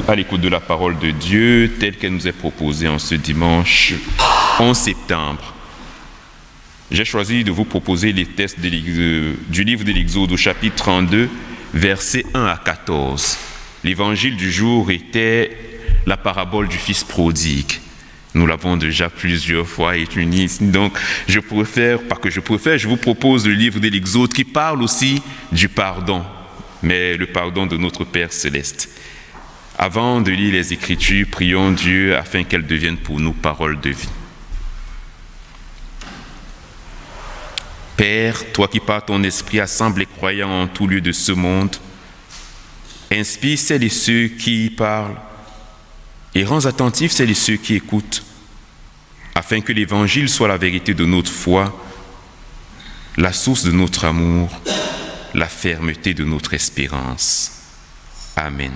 à l'écoute de la parole de Dieu telle qu'elle nous est proposée en ce dimanche 11 septembre. J'ai choisi de vous proposer les textes du livre de l'Exode au chapitre 32, versets 1 à 14. L'évangile du jour était la parabole du fils prodigue. Nous l'avons déjà plusieurs fois étudié ici, donc je vous propose le livre de l'Exode qui parle aussi du pardon, mais le pardon de notre Père céleste. Avant de lire les Écritures, prions Dieu afin qu'elles deviennent pour nous paroles de vie. Père, toi qui par ton esprit assembles les croyants en tout lieu de ce monde, inspire celles et ceux qui parlent et rends attentifs celles et ceux qui écoutent, afin que l'Évangile soit la vérité de notre foi, la source de notre amour, la fermeté de notre espérance. Amen.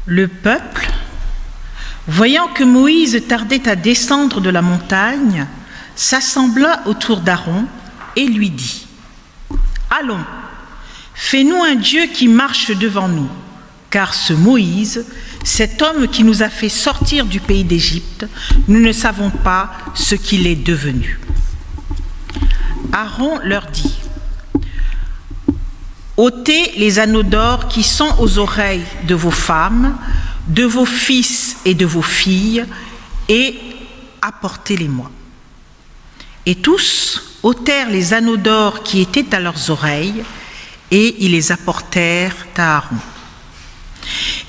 Le peuple, voyant que Moïse tardait à descendre de la montagne, s'assembla autour d'Aaron et lui dit : « Allons, fais-nous un Dieu qui marche devant nous, car ce Moïse, cet homme qui nous a fait sortir du pays d'Égypte, nous ne savons pas ce qu'il est devenu. » Aaron leur dit : « ôtez les anneaux d'or qui sont aux oreilles de vos femmes, de vos fils et de vos filles, et apportez-les-moi. » Et tous ôtèrent les anneaux d'or qui étaient à leurs oreilles, et ils les apportèrent à Aaron.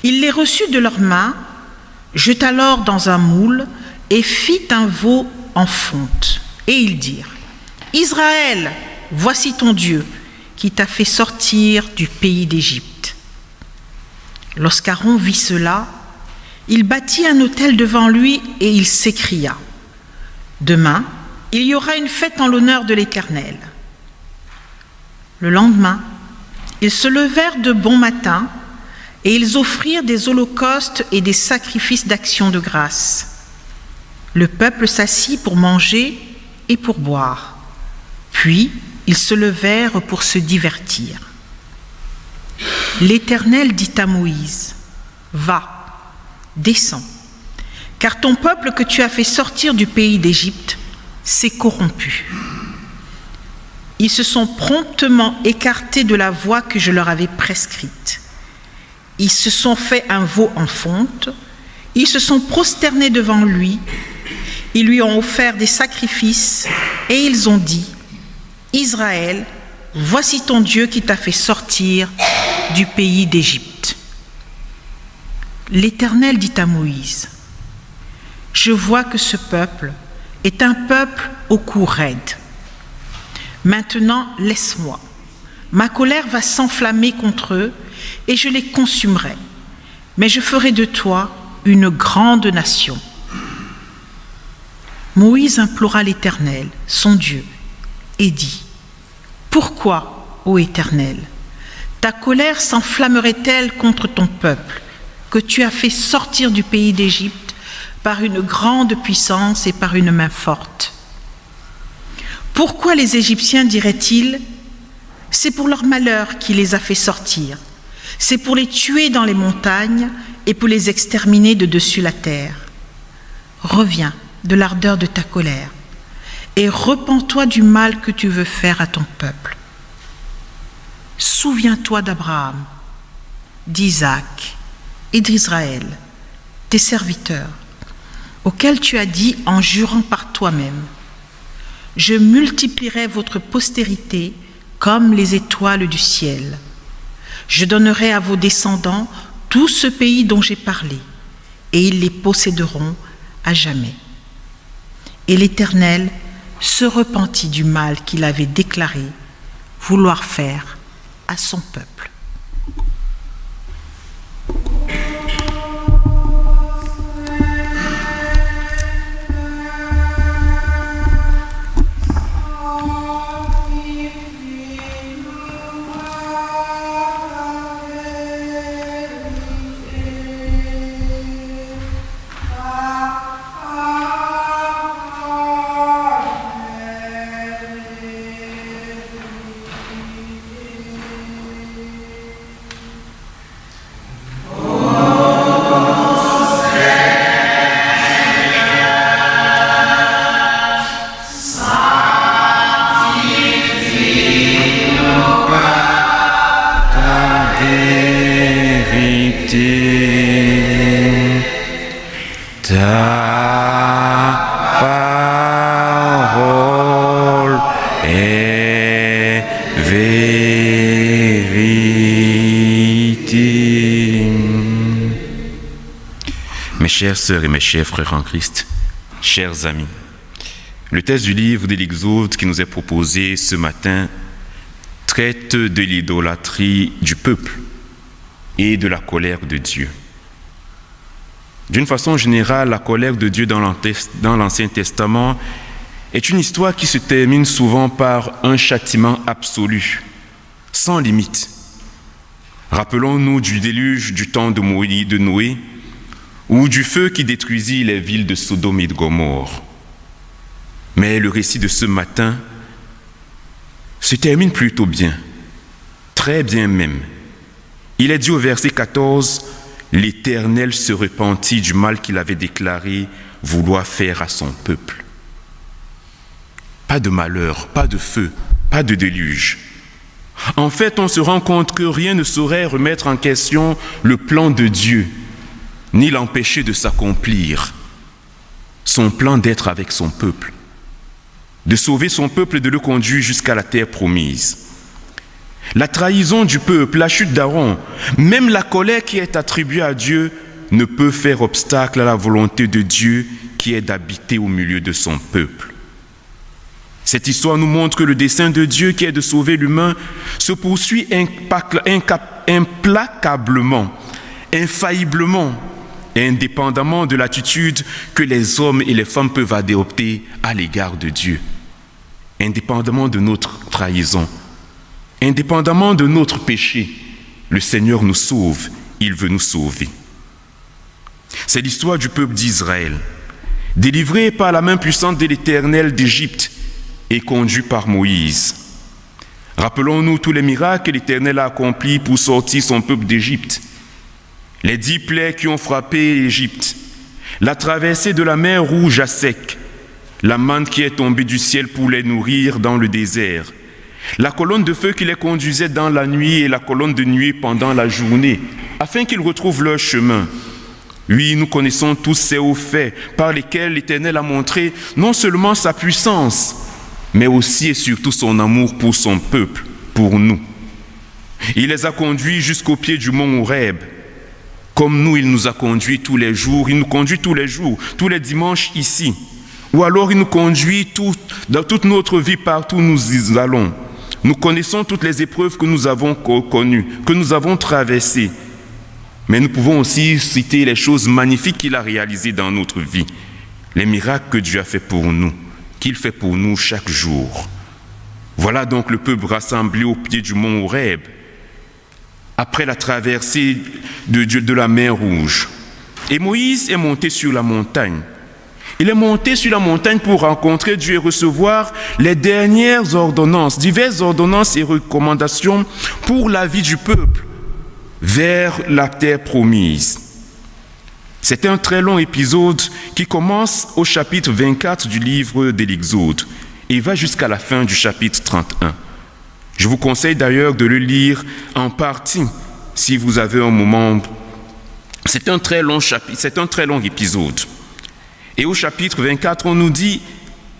Il les reçut de leurs mains, jeta l'or dans un moule, et fit un veau en fonte. Et ils dirent : « Israël, voici ton Dieu, qui t'a fait sortir du pays d'Égypte. » Lorsqu'Aaron vit cela, il bâtit un autel devant lui et il s'écria : « Demain, il y aura une fête en l'honneur de l'Éternel. » Le lendemain, ils se levèrent de bon matin et ils offrirent des holocaustes et des sacrifices d'action de grâce. Le peuple s'assit pour manger et pour boire. Puis, ils se levèrent pour se divertir. L'Éternel dit à Moïse : « Va, descends, car ton peuple que tu as fait sortir du pays d'Égypte s'est corrompu. Ils se sont promptement écartés de la voie que je leur avais prescrite. Ils se sont fait un veau en fonte, ils se sont prosternés devant lui, ils lui ont offert des sacrifices et ils ont dit : Israël, voici ton Dieu qui t'a fait sortir du pays d'Égypte. » L'Éternel dit à Moïse : « Je vois que ce peuple est un peuple au cou raide. Maintenant, laisse-moi. Ma colère va s'enflammer contre eux et je les consumerai. Mais je ferai de toi une grande nation. » Moïse implora l'Éternel, son Dieu, et dit : « Pourquoi, ô Éternel, ta colère s'enflammerait-elle contre ton peuple, que tu as fait sortir du pays d'Égypte par une grande puissance et par une main forte ? Pourquoi les Égyptiens diraient-ils : c'est pour leur malheur qu'il les a fait sortir, c'est pour les tuer dans les montagnes et pour les exterminer de dessus la terre. Reviens de l'ardeur de ta colère et repens-toi du mal que tu veux faire à ton peuple. Souviens-toi d'Abraham, d'Isaac et d'Israël, tes serviteurs, auxquels tu as dit en jurant par toi-même : je multiplierai votre postérité comme les étoiles du ciel. Je donnerai à vos descendants tout ce pays dont j'ai parlé, et ils les posséderont à jamais. » Et l'Éternel se repentit du mal qu'il avait déclaré vouloir faire à son peuple. Ta parole est vérité. Mes chères sœurs et mes chers frères en Christ, chers amis, le texte du livre de l'Exode qui nous est proposé ce matin traite de l'idolâtrie du peuple et de la colère de Dieu. D'une façon générale, la colère de Dieu dans l'Ancien Testament est une histoire qui se termine souvent par un châtiment absolu, sans limite. Rappelons-nous du déluge du temps de Noé, ou du feu qui détruisit les villes de Sodome et de Gomorrhe. Mais le récit de ce matin se termine plutôt bien, très bien même. Il est dit au verset 14, « L'Éternel se repentit du mal qu'il avait déclaré vouloir faire à son peuple. » Pas de malheur, pas de feu, pas de déluge. En fait, on se rend compte que rien ne saurait remettre en question le plan de Dieu, ni l'empêcher de s'accomplir. Son plan d'être avec son peuple, de sauver son peuple et de le conduire jusqu'à la terre promise. La trahison du peuple, la chute d'Aaron, même la colère qui est attribuée à Dieu ne peut faire obstacle à la volonté de Dieu qui est d'habiter au milieu de son peuple. Cette histoire nous montre que le dessein de Dieu qui est de sauver l'humain se poursuit implacablement, infailliblement, indépendamment de l'attitude que les hommes et les femmes peuvent adopter à l'égard de Dieu, indépendamment de notre trahison, indépendamment de notre péché. Le Seigneur nous sauve, il veut nous sauver. C'est l'histoire du peuple d'Israël, délivré par la main puissante de l'Éternel d'Égypte et conduit par Moïse. Rappelons-nous tous les miracles que l'Éternel a accomplis pour sortir son peuple d'Égypte. Les 10 plaies qui ont frappé l'Égypte, la traversée de la mer Rouge à sec, la manne qui est tombée du ciel pour les nourrir dans le désert, la colonne de feu qui les conduisait dans la nuit et la colonne de nuit pendant la journée, afin qu'ils retrouvent leur chemin. Oui, nous connaissons tous ces hauts faits par lesquels l'Éternel a montré non seulement sa puissance, mais aussi et surtout son amour pour son peuple, pour nous. Il les a conduits jusqu'au pied du mont Horeb. Comme nous, il nous a conduits tous les jours, il nous conduit tous les jours, tous les dimanches ici. Ou alors il nous conduit dans toute notre vie partout où nous allons. Nous connaissons toutes les épreuves que nous avons connues, que nous avons traversées. Mais nous pouvons aussi citer les choses magnifiques qu'il a réalisées dans notre vie. Les miracles que Dieu a fait pour nous, qu'il fait pour nous chaque jour. Voilà donc le peuple rassemblé au pied du mont Horeb, après la traversée de la mer Rouge. Et Moïse est monté sur la montagne. Il est monté sur la montagne pour rencontrer Dieu et recevoir les dernières ordonnances, diverses ordonnances et recommandations pour la vie du peuple vers la terre promise. C'est un très long épisode qui commence au chapitre 24 du livre de l'Exode et va jusqu'à la fin du chapitre 31. Je vous conseille d'ailleurs de le lire en partie si vous avez un moment. C'est un très long chapitre, c'est un très long épisode. Et au chapitre 24, on nous dit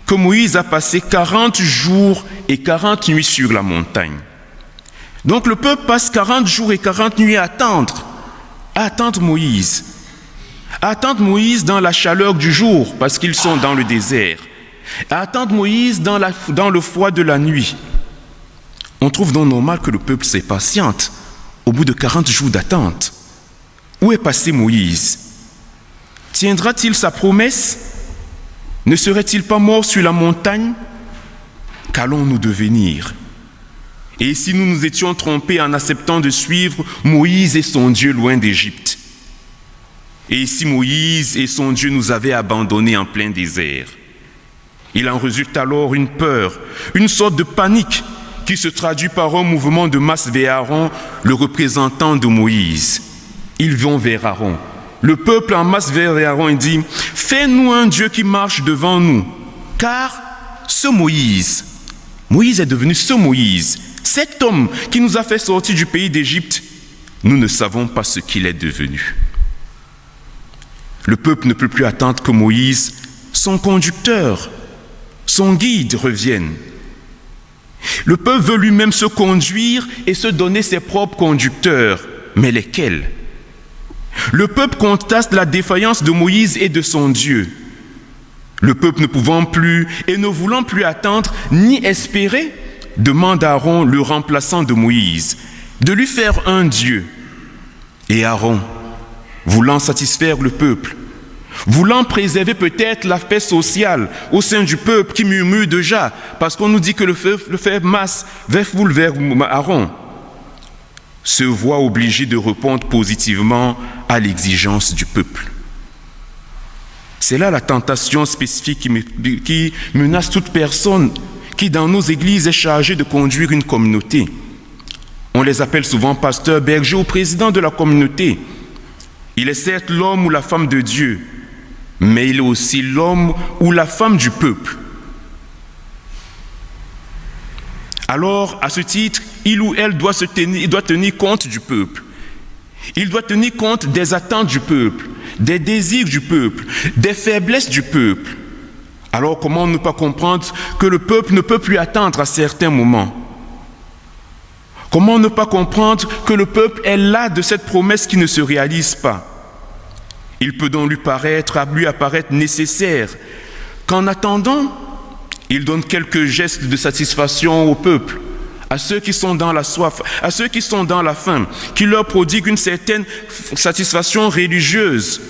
que Moïse a passé 40 jours et 40 nuits sur la montagne. Donc le peuple passe 40 jours et 40 nuits à attendre Moïse. À attendre Moïse dans la chaleur du jour, parce qu'ils sont dans le désert. À attendre Moïse dans le froid de la nuit. On trouve donc normal que le peuple s'impatiente au bout de 40 jours d'attente. Où est passé Moïse? Tiendra-t-il sa promesse? Ne serait-il pas mort sur la montagne? Qu'allons-nous devenir? Et si nous nous étions trompés en acceptant de suivre Moïse et son Dieu loin d'Égypte? Et si Moïse et son Dieu nous avaient abandonnés en plein désert? Il en résulte alors une peur, une sorte de panique qui se traduit par un mouvement de masse vers Aaron, le représentant de Moïse. Ils vont vers Aaron. Le peuple en masse vers Aaron et dit « Fais-nous un Dieu qui marche devant nous, car ce Moïse est devenu ce Moïse, cet homme qui nous a fait sortir du pays d'Égypte, nous ne savons pas ce qu'il est devenu. » Le peuple ne peut plus attendre que Moïse, son conducteur, son guide, revienne. Le peuple veut lui-même se conduire et se donner ses propres conducteurs. Mais lesquels? Le peuple conteste la défaillance de Moïse et de son Dieu. Le peuple ne pouvant plus et ne voulant plus attendre ni espérer, demande à Aaron, le remplaçant de Moïse, de lui faire un Dieu. Et Aaron, voulant satisfaire le peuple, voulant préserver peut-être la paix sociale au sein du peuple qui murmure déjà, parce qu'on nous dit que le fait masse vers Aaron, se voit obligé de répondre positivement à l'exigence du peuple. C'est là la tentation spécifique qui menace toute personne qui, dans nos églises, est chargée de conduire une communauté. On les appelle souvent pasteurs, bergers ou présidents de la communauté. Il est certes l'homme ou la femme de Dieu, mais il est aussi l'homme ou la femme du peuple. Alors, à ce titre, il ou elle doit tenir compte du peuple. Il doit tenir compte des attentes du peuple, des désirs du peuple, des faiblesses du peuple. Alors, comment ne pas comprendre que le peuple ne peut plus attendre à certains moments? Comment ne pas comprendre que le peuple est las de cette promesse qui ne se réalise pas? Il peut donc lui apparaître nécessaire qu'en attendant, il donne quelques gestes de satisfaction au peuple, à ceux qui sont dans la soif, à ceux qui sont dans la faim, qui leur prodigue une certaine satisfaction religieuse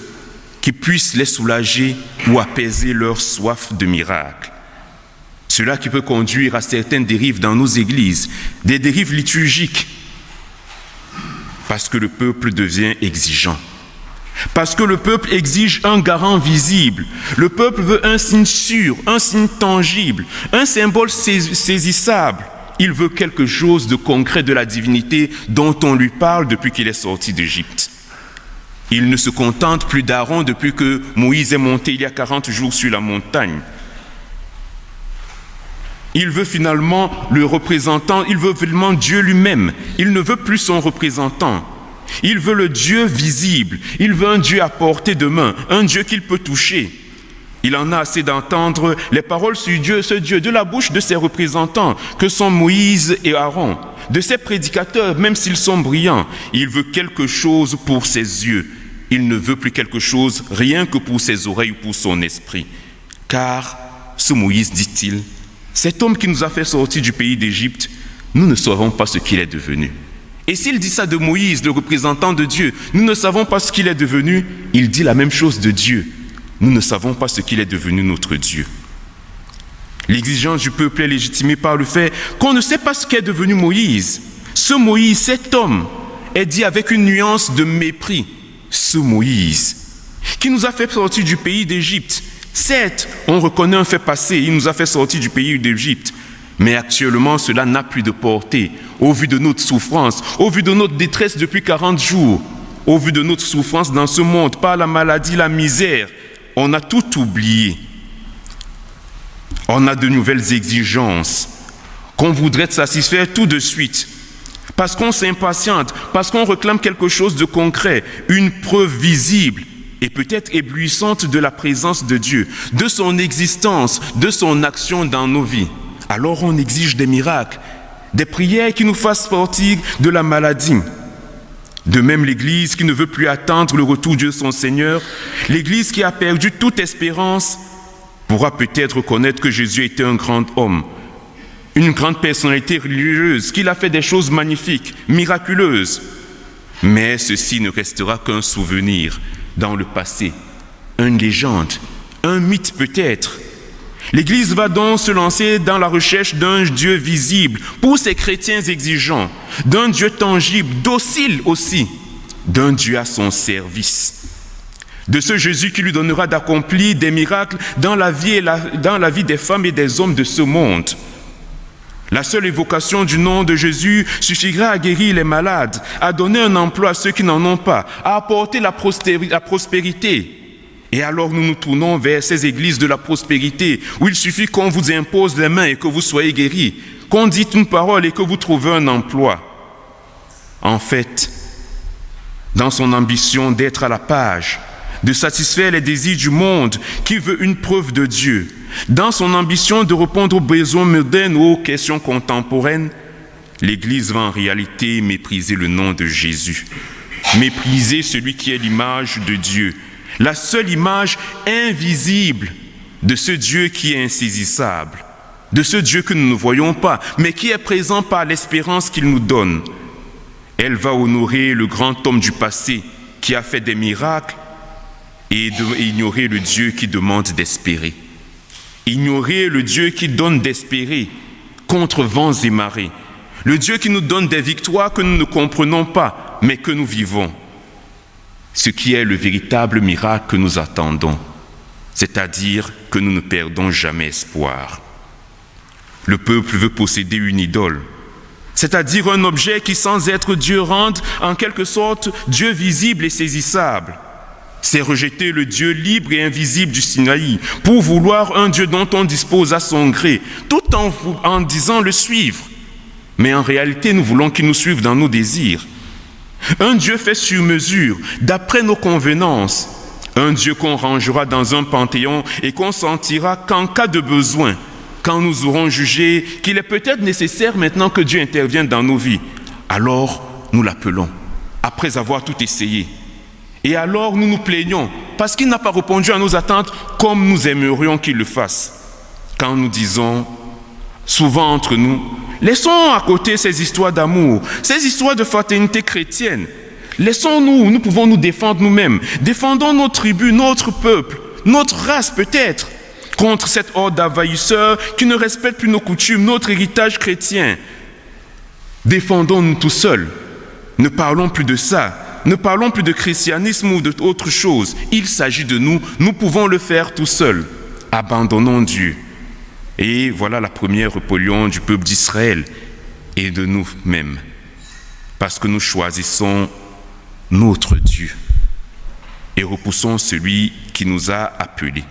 qui puisse les soulager ou apaiser leur soif de miracle. Cela qui peut conduire à certaines dérives dans nos églises, des dérives liturgiques, parce que le peuple devient exigeant. Parce que le peuple exige un garant visible. Le peuple veut un signe sûr, un signe tangible, un symbole saisissable. Il veut quelque chose de concret de la divinité dont on lui parle depuis qu'il est sorti d'Égypte. Il ne se contente plus d'Aaron depuis que Moïse est monté il y a 40 jours sur la montagne. Il veut finalement le représentant, il veut vraiment Dieu lui-même. Il ne veut plus son représentant. Il veut le Dieu visible, il veut un Dieu à portée de main, un Dieu qu'il peut toucher. Il en a assez d'entendre les paroles sur Dieu, ce Dieu, de la bouche de ses représentants, que sont Moïse et Aaron, de ses prédicateurs, même s'ils sont brillants. Il veut quelque chose pour ses yeux. Il ne veut plus quelque chose rien que pour ses oreilles ou pour son esprit. Car ce Moïse, dit-il, cet homme qui nous a fait sortir du pays d'Égypte, nous ne saurons pas ce qu'il est devenu. Et s'il dit ça de Moïse, le représentant de Dieu, nous ne savons pas ce qu'il est devenu, il dit la même chose de Dieu. Nous ne savons pas ce qu'il est devenu notre Dieu. L'exigence du peuple est légitimée par le fait qu'on ne sait pas ce qu'est devenu Moïse. Ce Moïse, cet homme, est dit avec une nuance de mépris. Ce Moïse, qui nous a fait sortir du pays d'Égypte. Certes, on reconnaît un fait passé, il nous a fait sortir du pays d'Égypte. Mais actuellement, cela n'a plus de portée. Au vu de notre souffrance, au vu de notre détresse depuis 40 jours, au vu de notre souffrance dans ce monde, par la maladie, la misère, on a tout oublié. On a de nouvelles exigences qu'on voudrait satisfaire tout de suite. Parce qu'on s'impatiente, parce qu'on réclame quelque chose de concret, une preuve visible et peut-être éblouissante de la présence de Dieu, de son existence, de son action dans nos vies. Alors on exige des miracles, des prières qui nous fassent sortir de la maladie. De même, l'Église qui ne veut plus attendre le retour de son Seigneur, l'Église qui a perdu toute espérance, pourra peut-être reconnaître que Jésus était un grand homme, une grande personnalité religieuse, qu'il a fait des choses magnifiques, miraculeuses. Mais ceci ne restera qu'un souvenir dans le passé, une légende, un mythe peut-être. L'Église va donc se lancer dans la recherche d'un Dieu visible pour ces chrétiens exigeants, d'un Dieu tangible, docile aussi, d'un Dieu à son service. De ce Jésus qui lui donnera d'accomplir des miracles dans la vie des femmes et des hommes de ce monde. La seule évocation du nom de Jésus suffira à guérir les malades, à donner un emploi à ceux qui n'en ont pas, à apporter la prospérité. Et alors nous nous tournons vers ces églises de la prospérité où il suffit qu'on vous impose les mains et que vous soyez guéris, qu'on dise une parole et que vous trouvez un emploi. En fait, dans son ambition d'être à la page, de satisfaire les désirs du monde qui veut une preuve de Dieu. Dans son ambition de répondre aux besoins modernes ou aux questions contemporaines, l'Église va en réalité mépriser le nom de Jésus, mépriser celui qui est l'image de Dieu, la seule image invisible de ce Dieu qui est insaisissable, de ce Dieu que nous ne voyons pas, mais qui est présent par l'espérance qu'il nous donne. Elle va honorer le grand homme du passé qui a fait des miracles et ignorer le Dieu qui demande d'espérer. Ignorer le Dieu qui donne d'espérer contre vents et marées. Le Dieu qui nous donne des victoires que nous ne comprenons pas, mais que nous vivons. Ce qui est le véritable miracle que nous attendons, c'est-à-dire que nous ne perdons jamais espoir. Le peuple veut posséder une idole, c'est-à-dire un objet qui, sans être Dieu, rende en quelque sorte Dieu visible et saisissable. C'est rejeter le Dieu libre et invisible du Sinaï pour vouloir un Dieu dont on dispose à son gré, tout en disant le suivre. Mais en réalité, nous voulons qu'il nous suive dans nos désirs. Un Dieu fait sur mesure, d'après nos convenances. Un Dieu qu'on rangera dans un panthéon et qu'on sentira qu'en cas de besoin, quand nous aurons jugé qu'il est peut-être nécessaire maintenant que Dieu intervienne dans nos vies, alors nous l'appelons, après avoir tout essayé. Et alors nous nous plaignons, parce qu'il n'a pas répondu à nos attentes comme nous aimerions qu'il le fasse. Quand nous disons, souvent entre nous, laissons à côté ces histoires d'amour, ces histoires de fraternité chrétienne. Laissons-nous, pouvons nous défendre nous-mêmes. Défendons nos tribus, notre peuple, notre race peut-être, contre cette horde d'envahisseurs qui ne respectent plus nos coutumes, notre héritage chrétien. Défendons-nous tout seuls. Ne parlons plus de ça. Ne parlons plus de christianisme ou d'autre chose. Il s'agit de nous. Nous pouvons le faire tout seuls. Abandonnons Dieu. Et voilà la première rébellion du peuple d'Israël et de nous-mêmes. Parce que nous choisissons notre Dieu et repoussons celui qui nous a appelés.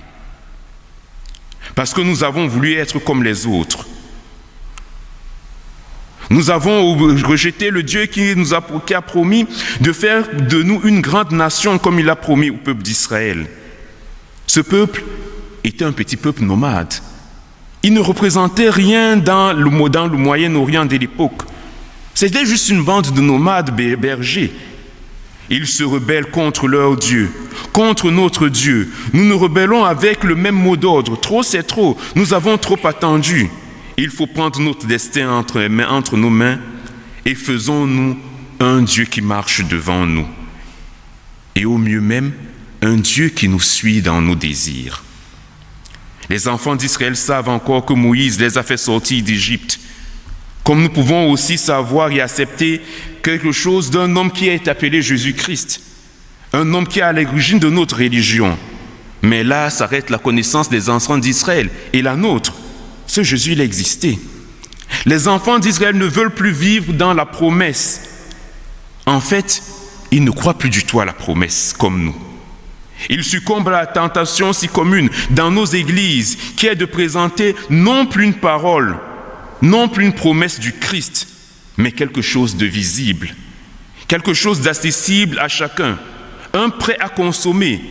Parce que nous avons voulu être comme les autres. Nous avons rejeté le Dieu qui a promis de faire de nous une grande nation comme il a promis au peuple d'Israël. Ce peuple était un petit peuple nomade. Il ne représentait rien dans le Moyen-Orient de l'époque. C'était juste une bande de nomades bergers. Ils se rebellent contre leur Dieu, contre notre Dieu. Nous nous rebellons avec le même mot d'ordre. Trop, c'est trop. Nous avons trop attendu. Il faut prendre notre destin entre nos mains et faisons-nous un Dieu qui marche devant nous. Et au mieux même, un Dieu qui nous suit dans nos désirs. Les enfants d'Israël savent encore que Moïse les a fait sortir d'Égypte. Comme nous pouvons aussi savoir et accepter quelque chose d'un homme qui est appelé Jésus-Christ, un homme qui est à l'origine de notre religion. Mais là s'arrête la connaissance des enfants d'Israël et la nôtre. Ce Jésus, il existait. Les enfants d'Israël ne veulent plus vivre dans la promesse. En fait, ils ne croient plus du tout à la promesse comme nous. Ils succombent à la tentation si commune dans nos églises qui est de présenter non plus une parole, non plus une promesse du Christ, mais quelque chose de visible, quelque chose d'accessible à chacun, un prêt à consommer,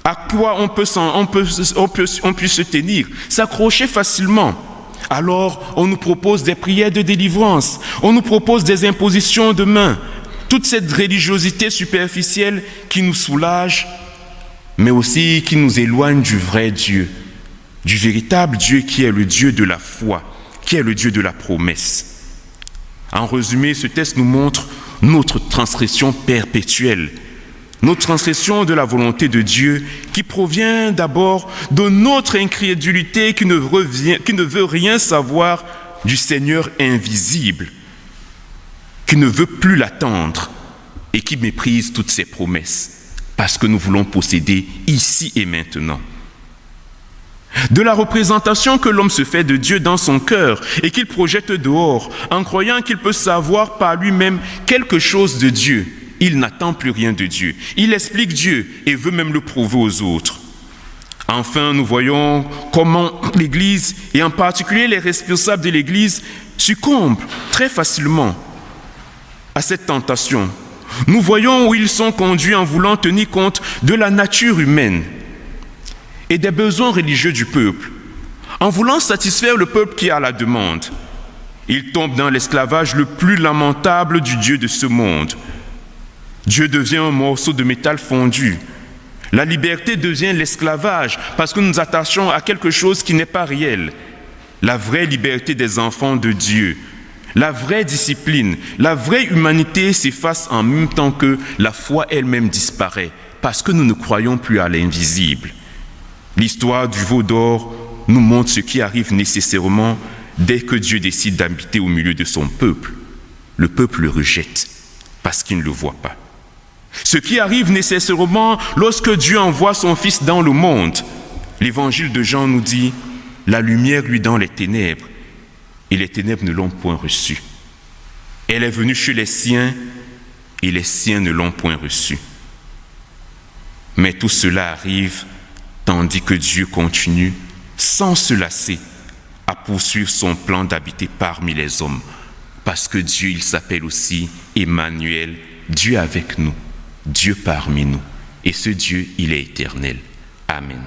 à quoi on peut se tenir, s'accrocher facilement. Alors, on nous propose des prières de délivrance, on nous propose des impositions de main, toute cette religiosité superficielle qui nous soulage, mais aussi qui nous éloigne du vrai Dieu, du véritable Dieu qui est le Dieu de la foi, qui est le Dieu de la promesse. En résumé, ce texte nous montre notre transgression perpétuelle, notre transgression de la volonté de Dieu qui provient d'abord de notre incrédulité qui ne veut rien savoir du Seigneur invisible, qui ne veut plus l'attendre et qui méprise toutes ses promesses parce que nous voulons posséder ici et maintenant. De la représentation que l'homme se fait de Dieu dans son cœur et qu'il projette dehors en croyant qu'il peut savoir par lui-même quelque chose de Dieu. Il n'attend plus rien de Dieu. Il explique Dieu et veut même le prouver aux autres. Enfin, nous voyons comment l'Église, et en particulier les responsables de l'Église, succombent très facilement à cette tentation. Nous voyons où ils sont conduits en voulant tenir compte de la nature humaine et des besoins religieux du peuple, en voulant satisfaire le peuple qui a la demande. Ils tombent dans l'esclavage le plus lamentable du Dieu de ce monde. Dieu devient un morceau de métal fondu. La liberté devient l'esclavage parce que nous nous attachons à quelque chose qui n'est pas réel. La vraie liberté des enfants de Dieu, la vraie discipline, la vraie humanité s'efface en même temps que la foi elle-même disparaît parce que nous ne croyons plus à l'invisible. L'histoire du veau d'or nous montre ce qui arrive nécessairement dès que Dieu décide d'habiter au milieu de son peuple. Le peuple le rejette parce qu'il ne le voit pas. Ce qui arrive nécessairement lorsque Dieu envoie son Fils dans le monde. L'évangile de Jean nous dit « La lumière lui dans les ténèbres, et les ténèbres ne l'ont point reçue. Elle est venue chez les siens, et les siens ne l'ont point reçue. » Mais tout cela arrive tandis que Dieu continue, sans se lasser, à poursuivre son plan d'habiter parmi les hommes. Parce que Dieu, il s'appelle aussi Emmanuel, Dieu avec nous, Dieu parmi nous. Et ce Dieu, il est éternel. Amen.